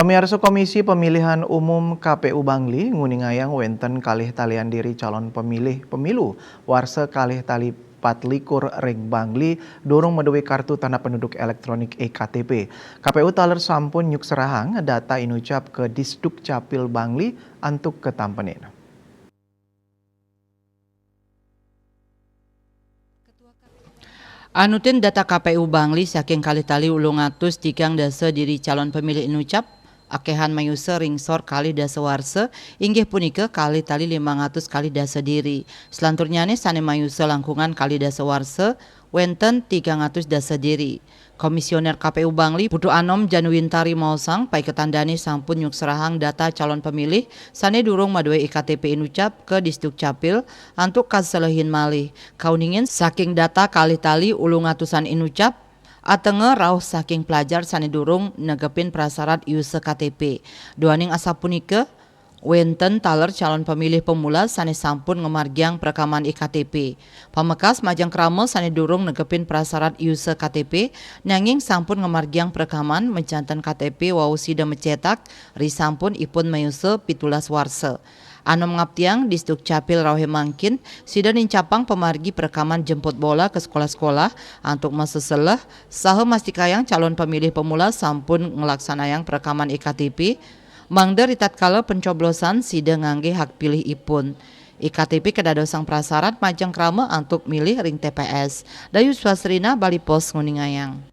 Pamirsa Komisi Pemilihan Umum KPU Bangli nguningayang wenten kalih talian diri calon pemilih pemilu warsa kalih tali 24 reg Bangli dorong medewi kartu tanda penduduk elektronik EKTP. KPU taler sampun nyuk serahang data inucap ke Disduk Capil Bangli antuk ketampenin. Anutin data KPU Bangli saking kali tali 800 tigang dasa diri calon pemilih inucap akehan mayuse ringsor kali dasa warsa inggih punika kali tali 500 kali dasa diri. Selanturnya sane mayuse langkungan kali dasa warsa wenten 300 dasa diri. Komisioner KPU Bangli Putu Anom Januwintari Mausang pai ketandani sampun nyuk serahang data calon pemilih sane durung maduwe IKTP inucap ke Disduk Capil antuk kaselehin malih. Kauningin saking data kali tali 800-an inucap atenge rauh saking pelajar sane durung negepin prasarat use KTP. Duaning asa punika wenten taler calon pemilih pemula sane sampun ngemargiang perekaman IKTP. Pamekas majang krama sane durung negepin prasarat use KTP nanging sampun ngemargiang perekaman mencanten KTP wau sida mencetak risampun ipun mayuse 17 warsa. Anom ngaptiang Disduk Capil Rauhe Mangkin sida nincapang pemargi perekaman jemput bola ke sekolah-sekolah antuk masa seleh saha mastikayang calon pemilih pemula sampun ngelaksanayang perekaman IKTP mangder tatkala pencoblosan sida ngangge hak pilih ipun. IKTP kedadosang prasarat majang krama antuk milih ring TPS. Dayu Swasrina Bali Pos nguningayang.